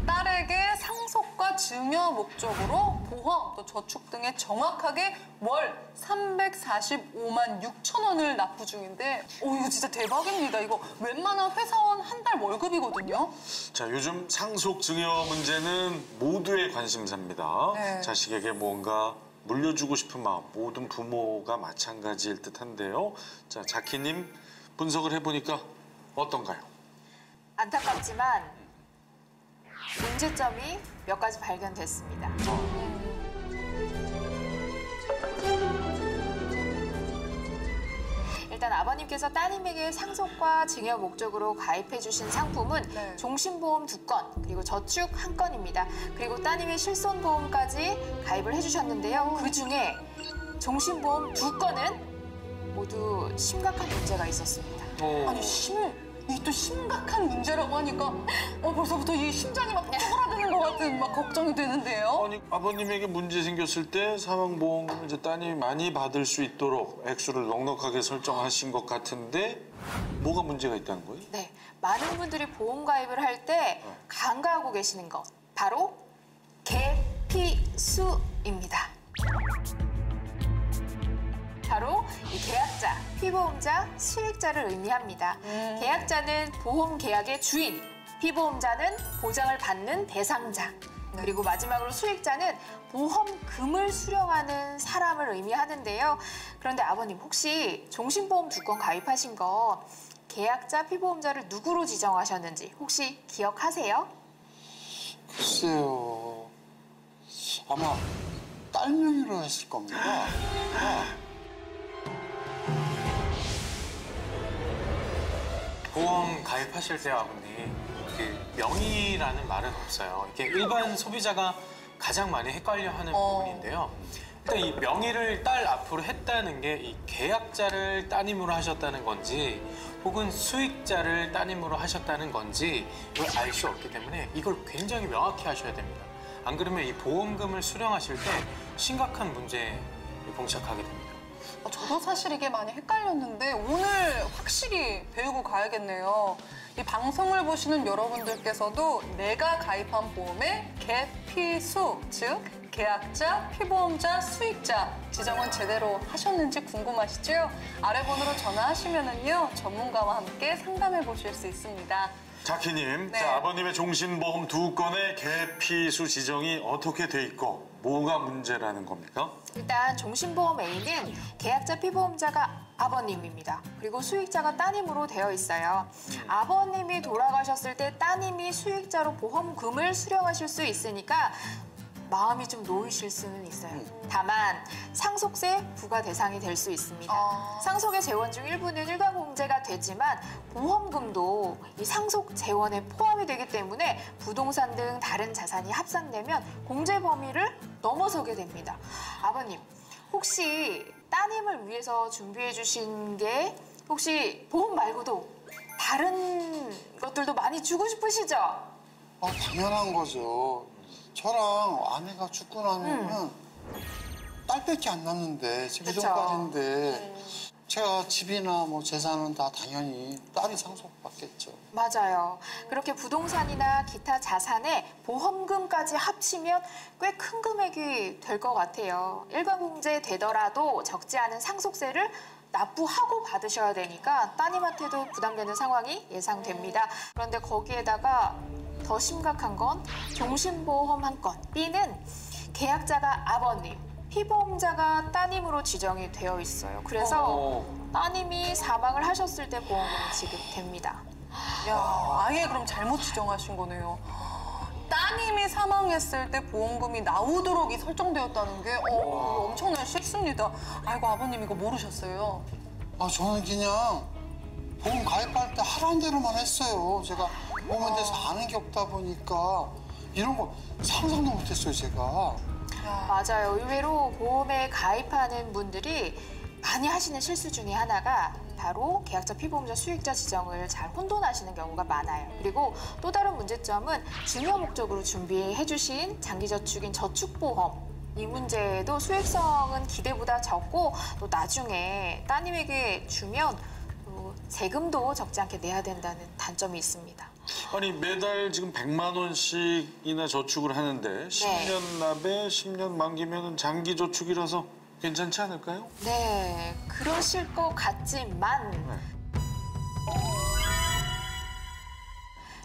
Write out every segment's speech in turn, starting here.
딸에게 상속과 증여 목적으로 보험 또 저축 등에 정확하게 월 345만 6천 원을 납부 중인데 이거 진짜 대박입니다. 이거 웬만한 회사원 한 달 월급이거든요. 자, 요즘 상속 증여 문제는 모두의 관심사입니다. 네. 자식에게 뭔가 물려주고 싶은 마음, 모든 부모가 마찬가지일 듯한데요. 자, 자키님 분석을 해보니까 어떤가요? 안타깝지만 문제점이 몇 가지 발견됐습니다. 일단 아버님께서 따님에게 상속과 증여 목적으로 가입해 주신 상품은 네. 종신보험 2건, 그리고 저축 1건입니다. 그리고 따님의 실손보험까지 가입을 해주셨는데요. 그중에 종신보험 2건은 모두 심각한 문제가 있었습니다. 아니 이 또 심각한 문제라고 하니까 벌써부터 이 심장이 막 쪼그라드는 것 같은 막 걱정이 되는데요. 아니, 아버님에게 문제 생겼을 때 사망보험 이제 따님이 많이 받을 수 있도록 액수를 넉넉하게 설정하신 것 같은데 뭐가 문제가 있다는 거예요? 네, 많은 분들이 보험 가입을 할 때 간과하고 계시는 것, 바로 계피수입니다. 바로 이 계약자, 피보험자, 수익자를 의미합니다. 계약자는 보험 계약의 주인, 피보험자는 보장을 받는 대상자, 그리고 마지막으로 수익자는 보험금을 수령하는 사람을 의미하는데요. 그런데 아버님, 혹시 종신보험 2건 가입하신 거 계약자, 피보험자를 누구로 지정하셨는지 혹시 기억하세요? 글쎄요. 아마 딸 명의로 했을 겁니다. 보험 가입하실 때 아버님, 명의라는 말은 없어요. 이게 일반 소비자가 가장 많이 헷갈려하는 부분인데요. 일단 이 명의를 딸 앞으로 했다는 게 이 계약자를 따님으로 하셨다는 건지 혹은 수익자를 따님으로 하셨다는 건지 이걸 알 수 없기 때문에 이걸 굉장히 명확히 하셔야 됩니다. 안 그러면 이 보험금을 수령하실 때 심각한 문제에 봉착하게 됩니다. 저도 사실 이게 많이 헷갈렸는데 오늘 확실히 배우고 가야겠네요. 이 방송을 보시는 여러분들께서도 내가 가입한 보험의 계피수, 즉 계약자, 피보험자, 수익자 지정은 제대로 하셨는지 궁금하시죠? 아래 번호로 전화하시면은요 전문가와 함께 상담해 보실 수 있습니다. 자키님, 네. 자, 아버님의 종신보험 2건의 계피수 지정이 어떻게 돼 있고 뭐가 문제라는 겁니까? 일단 종신보험 A는 계약자, 피보험자가 아버님입니다. 그리고 수익자가 따님으로 되어 있어요. 아버님이 돌아가셨을 때 따님이 수익자로 보험금을 수령하실 수 있으니까 마음이 좀 놓이실 수는 있어요. 다만 상속세 부과 대상이 될 수 있습니다. 상속의 재원 중 일부는 일가공제가 되지만 보험금도 이 상속 재원에 포함이 되기 때문에 부동산 등 다른 자산이 합산되면 공제 범위를 넘어서게 됩니다. 아버님, 혹시 따님을 위해서 준비해 주신 게 혹시 보험 말고도 다른 것들도 많이 주고 싶으시죠? 당연한 거죠. 저랑 아내가 죽고 나면 딸밖에 안 남는데 제 미정딸인데 제가 집이나 뭐 재산은 다 당연히 딸이 상속받겠죠. 맞아요. 그렇게 부동산이나 기타 자산에 보험금까지 합치면 꽤 큰 금액이 될 것 같아요. 일가공제 되더라도 적지 않은 상속세를 납부하고 받으셔야 되니까 따님한테도 부담되는 상황이 예상됩니다. 그런데 거기에다가 더 심각한 건 종신보험 1건, B는 계약자가 아버님, 피보험자가 따님으로 지정이 되어 있어요. 그래서 따님이 사망을 하셨을 때 보험금이 지급됩니다. 야, 아예 그럼 잘못 지정하신 거네요. 따님이 사망했을 때 보험금이 나오도록 설정되었다는 게 이거 엄청난 실수입니다. 아이고 아버님 이거 모르셨어요? 저는 그냥 보험 가입할 때 하라는 대로만 했어요. 제가 보험에 대해서 아는 게 없다 보니까 이런 거 상상도 못했어요, 제가. 맞아요. 의외로 보험에 가입하는 분들이 많이 하시는 실수 중에 하나가 바로 계약자, 피보험자, 수익자 지정을 잘 혼돈하시는 경우가 많아요. 그리고 또 다른 문제점은 증여 목적으로 준비해 주신 장기저축인 저축보험. 이 문제도 수익성은 기대보다 적고 또 나중에 따님에게 주면 세금도 적지 않게 내야 된다는 단점이 있습니다. 아니 매달 지금 100만 원씩이나 저축을 하는데 10년 납에 10년 만기면 장기 저축이라서 괜찮지 않을까요? 네, 그러실 것 같지만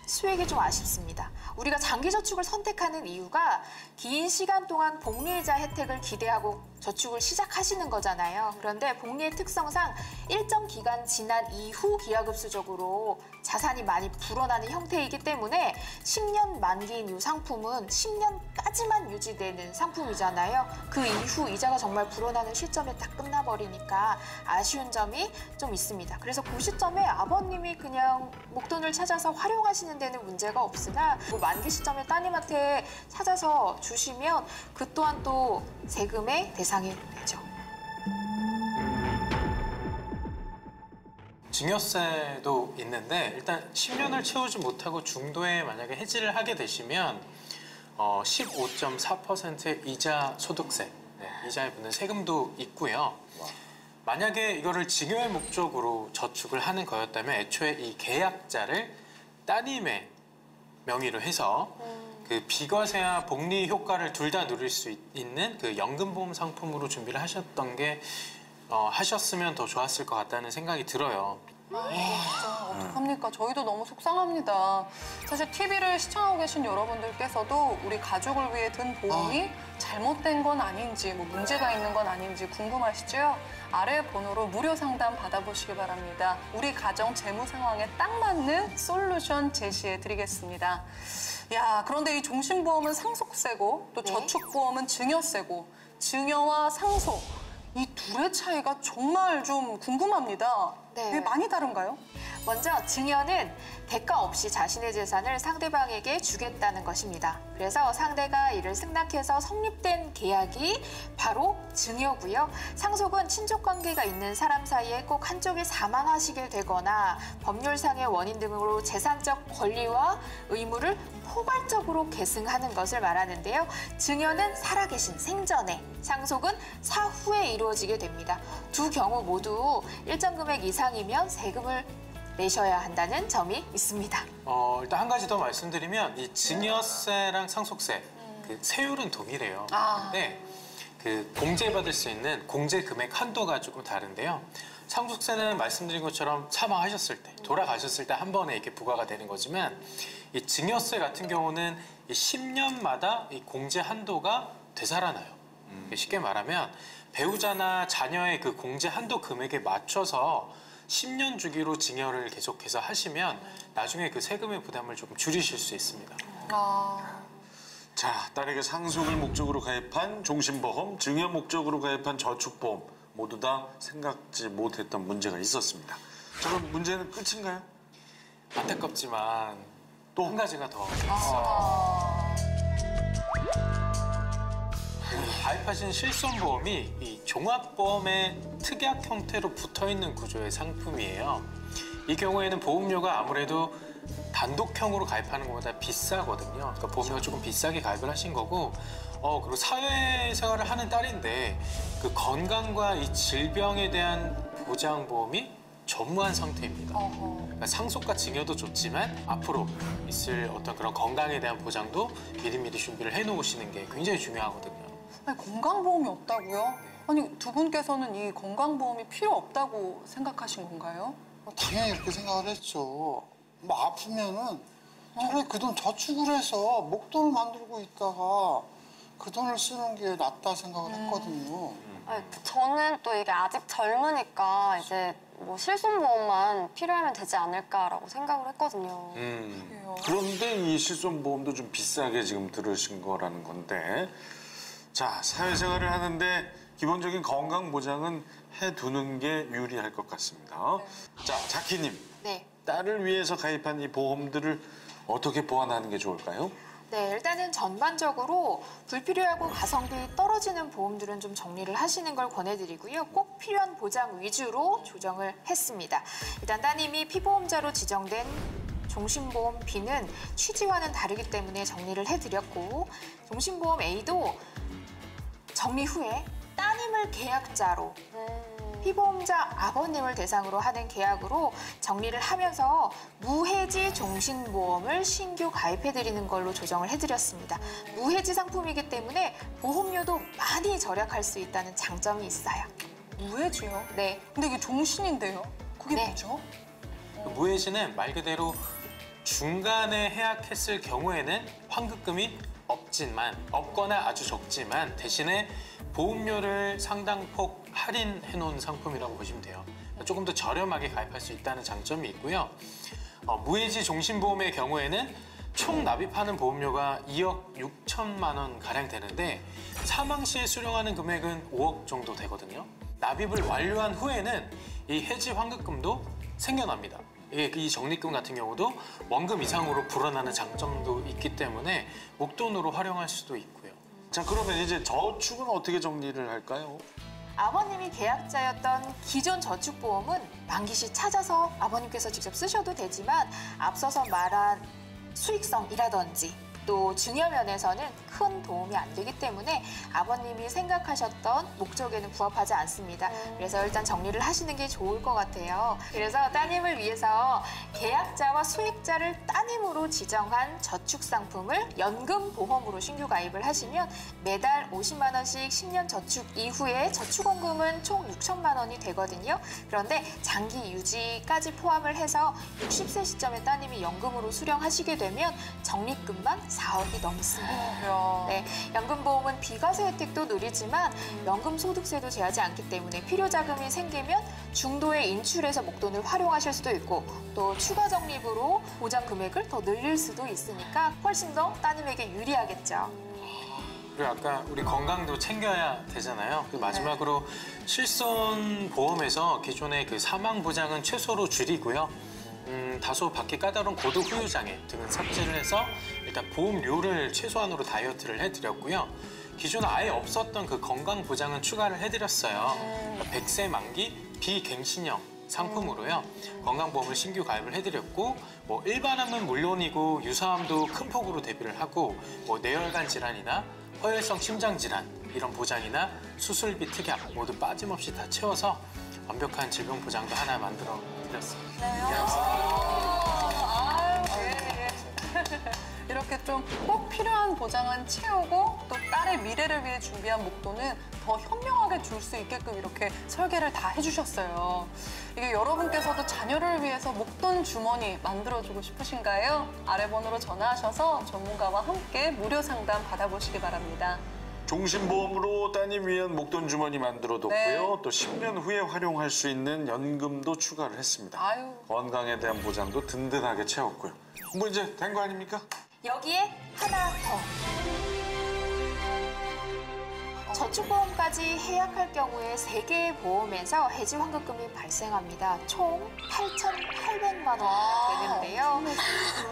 수익이 좀 아쉽습니다. 우리가 장기저축을 선택하는 이유가 긴 시간 동안 복리이자 혜택을 기대하고 저축을 시작하시는 거잖아요. 그런데 복리의 특성상 일정 기간 지난 이후 기하급수적으로 자산이 많이 불어나는 형태이기 때문에 10년 만기인 이 상품은 10년까지만 유지되는 상품이잖아요. 그 이후 이자가 정말 불어나는 시점에 딱 끝나버리니까 아쉬운 점이 좀 있습니다. 그래서 그 시점에 아버님이 그냥 목돈을 찾아서 활용하시는 데는 문제가 없으나 뭐 만기 시점에 따님한테 찾아서 주시면 그 또한 또 세금의 대상이 되죠. 증여세도 있는데 일단 10년을 채우지 못하고 중도에 만약에 해지를 하게 되시면 15.4%의 이자 소득세, 이자에 붙는 세금도 있고요. 만약에 이거를 증여의 목적으로 저축을 하는 거였다면 애초에 이 계약자를 따님의 명의로 해서 그 비과세와 복리 효과를 둘 다 누릴 수 있는 그 연금보험 상품으로 준비를 하셨던 게 하셨으면 더 좋았을 것 같다는 생각이 들어요. 진짜 어떡합니까? 저희도 너무 속상합니다. 사실 TV를 시청하고 계신 여러분들께서도 우리 가족을 위해 든 보험이 잘못된 건 아닌지, 뭐 문제가 있는 건 아닌지 궁금하시죠? 아래 번호로 무료 상담 받아보시기 바랍니다. 우리 가정 재무 상황에 딱 맞는 솔루션 제시해 드리겠습니다. 야, 그런데 이 종신보험은 상속세고 또 저축보험은 증여세고 증여와 상속 이 둘의 차이가 정말 좀 궁금합니다. 네. 이게 많이 다른가요? 먼저 증여는 대가 없이 자신의 재산을 상대방에게 주겠다는 것입니다. 그래서 상대가 이를 승낙해서 성립된 계약이 바로 증여고요. 상속은 친족관계가 있는 사람 사이에 꼭 한쪽이 사망하시게 되거나 법률상의 원인 등으로 재산적 권리와 의무를 포괄적으로 계승하는 것을 말하는데요. 증여는 살아계신 생전에, 상속은 사후에 이루어지게 됩니다. 두 경우 모두 일정 금액 이상이면 세금을 내셔야 한다는 점이 있습니다. 일단 한 가지 더 말씀드리면 이 증여세랑 상속세 그 세율은 동일해요. 근데 그 공제받을 수 있는 공제 금액 한도가 조금 다른데요. 상속세는 말씀드린 것처럼 사망하셨을 때, 돌아가셨을 때 한 번에 이렇게 부과가 되는 거지만 이 증여세 같은 경우는 이 10년마다 이 공제 한도가 되살아나요. 쉽게 말하면 배우자나 자녀의 그 공제 한도 금액에 맞춰서 10년 주기로 증여를 계속해서 하시면 나중에 그 세금의 부담을 조금 줄이실 수 있습니다. 자, 딸에게 상속을 목적으로 가입한 종신보험, 증여 목적으로 가입한 저축보험 모두 다 생각지 못했던 문제가 있었습니다. 자, 그럼 문제는 끝인가요? 안타깝지만 또 한 가지가 더 가입하신 실손보험이 이 종합보험의 특약 형태로 붙어있는 구조의 상품이에요. 이 경우에는 보험료가 아무래도 단독형으로 가입하는 것보다 비싸거든요. 그러니까 보험료가 조금 비싸게 가입을 하신 거고 그리고 사회생활을 하는 딸인데 그 건강과 이 질병에 대한 보장보험이 전무한 상태입니다. 그러니까 상속과 증여도 좋지만 앞으로 있을 어떤 그런 건강에 대한 보장도 미리미리 준비를 해놓으시는 게 굉장히 중요하거든요. 아니, 건강보험이 없다고요? 아니, 두 분께서는 이 건강보험이 필요 없다고 생각하신 건가요? 당연히 그렇게 생각을 했죠. 뭐 아프면은 차라리 그 돈 저축을 해서 목돈을 만들고 있다가 그 돈을 쓰는 게 낫다 생각을 했거든요. 저는 또 이게 아직 젊으니까 이제 뭐 실손보험만 필요하면 되지 않을까라고 생각을 했거든요. 그런데 이 실손보험도 좀 비싸게 지금 들으신 거라는 건데 자, 사회생활을 하는데 기본적인 건강보장은 해두는 게 유리할 것 같습니다. 자, 자키님. 네. 딸을 위해서 가입한 이 보험들을 어떻게 보완하는 게 좋을까요? 네, 일단은 전반적으로 불필요하고 가성비 떨어지는 보험들은 좀 정리를 하시는 걸 권해드리고요. 꼭 필요한 보장 위주로 조정을 했습니다. 일단 따님이 피보험자로 지정된 종신보험 B는 취지와는 다르기 때문에 정리를 해드렸고 종신보험 A도 정리 후에 따님을 계약자로 피보험자 아버님을 대상으로 하는 계약으로 정리를 하면서 무해지 종신보험을 신규 가입해드리는 걸로 조정을 해드렸습니다. 무해지 상품이기 때문에 보험료도 많이 절약할 수 있다는 장점이 있어요. 무해지요? 네. 근데 이게 종신인데요? 그게 네. 뭐죠? 무해지는 말 그대로 중간에 해약했을 경우에는 환급금이 없거나 아주 적지만 대신에 보험료를 상당폭 할인해 놓은 상품이라고 보시면 돼요. 조금 더 저렴하게 가입할 수 있다는 장점이 있고요. 무해지 종신보험의 경우에는 총 납입하는 보험료가 2억 6천만 원 가량 되는데 사망 시에 수령하는 금액은 5억 정도 되거든요. 납입을 완료한 후에는 이 해지 환급금도 생겨납니다. 이 적립금 같은 경우도 원금 이상으로 불어나는 장점도 있기 때문에 목돈으로 활용할 수도 있고요. 자, 그러면 이제 저축은 어떻게 정리를 할까요? 아버님이 계약자였던 기존 저축보험은 만기 시 찾아서 아버님께서 직접 쓰셔도 되지만 앞서서 말한 수익성이라든지 또 증여 면에서는 큰 도움이 안 되기 때문에 아버님이 생각하셨던 목적에는 부합하지 않습니다. 그래서 일단 정리를 하시는 게 좋을 것 같아요. 그래서 따님을 위해서 계약자와 수익자를 따님으로 지정한 저축 상품을 연금보험으로 신규 가입을 하시면 매달 50만 원씩 10년 저축 이후에 저축원금은 총 6천만 원이 되거든요. 그런데 장기 유지까지 포함을 해서 60세 시점에 따님이 연금으로 수령하시게 되면 적립금만 4억이 넘습니다. 야. 네, 연금보험은 비과세 혜택도 누리지만 연금소득세도 제하지 않기 때문에 필요 자금이 생기면 중도에 인출해서 목돈을 활용하실 수도 있고 또 추가 적립으로 보장 금액을 더 늘릴 수도 있으니까 훨씬 더 따님에게 유리하겠죠. 그리고 아까 우리 건강도 챙겨야 되잖아요. 그 마지막으로 실손보험에서 기존의 그 사망 보장은 최소로 줄이고요. 다소 받기 까다로운 고도 후유 장애 등은 삭제를 해서 일단 보험료를 최소한으로 다이어트를 해드렸고요. 기존에 아예 없었던 그 건강 보장은 추가를 해드렸어요. 100세 만기 비갱신형 상품으로요. 건강보험을 신규 가입을 해드렸고 뭐 일반암은 물론이고 유사암도 큰 폭으로 대비를 하고 뭐 뇌혈관 질환이나 허혈성 심장 질환 이런 보장이나 수술비 특약 모두 빠짐없이 다 채워서 완벽한 질병 보장도 하나 만들어 드렸습니다. 이렇게 좀 꼭 필요한 보장은 채우고 또 딸의 미래를 위해 준비한 목돈은 더 현명하게 줄 수 있게끔 이렇게 설계를 다 해주셨어요. 이게 여러분께서도 자녀를 위해서 목돈 주머니 만들어주고 싶으신가요? 아래 번호로 전화하셔서 전문가와 함께 무료 상담 받아보시기 바랍니다. 종신보험으로 따님 위한 목돈 주머니 만들어뒀고요. 네. 또 10년 후에 활용할 수 있는 연금도 추가를 했습니다. 아유. 건강에 대한 보장도 든든하게 채웠고요. 뭐 이제 된 거 아닙니까? 여기에 하나 더. 저축보험까지 해약할 경우에 3개의 보험에서 해지 환급금이 발생합니다. 총 8,800만 원 되는데요.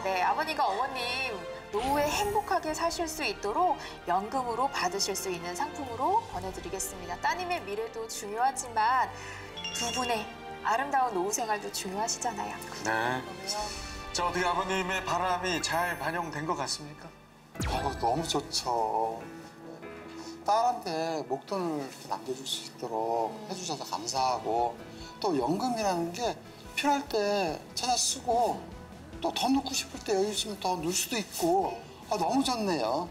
네, 아버님과 어머님 노후에 행복하게 사실 수 있도록 연금으로 받으실 수 있는 상품으로 권해드리겠습니다. 따님의 미래도 중요하지만 두 분의 아름다운 노후 생활도 중요하시잖아요. 네. 자, 어떻게 아버님의 바람이 잘 반영된 것 같습니까? 너무 좋죠. 딸한테 목돈을 이렇게 남겨줄 수 있도록 해주셔서 감사하고 또 연금이라는 게 필요할 때 찾아 쓰고 또 더 넣고 싶을 때 여유 있으면 더 넣을 수도 있고 너무 좋네요.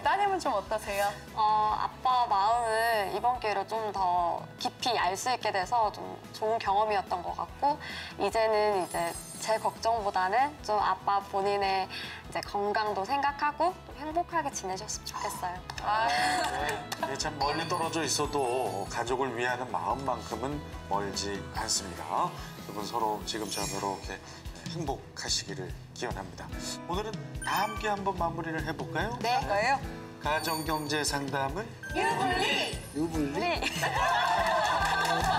따님은 좀 어떠세요? 아빠 마음을 이번 기회로 좀 더 깊이 알 수 있게 돼서 좀 좋은 경험이었던 것 같고 이제는 이제 제 걱정보다는 좀 아빠 본인의 이제 건강도 생각하고 좀 행복하게 지내셨으면 좋겠어요. 네, 참 멀리 떨어져 있어도 가족을 위하는 마음만큼은 멀지 않습니다. 여러분 서로 지금처럼 이렇게 행복하시기를 기원합니다. 오늘은 다 함께 한번 마무리를 해볼까요? 네. 뭐예요? 가정경제 상담은 유불리! 유불리? 네.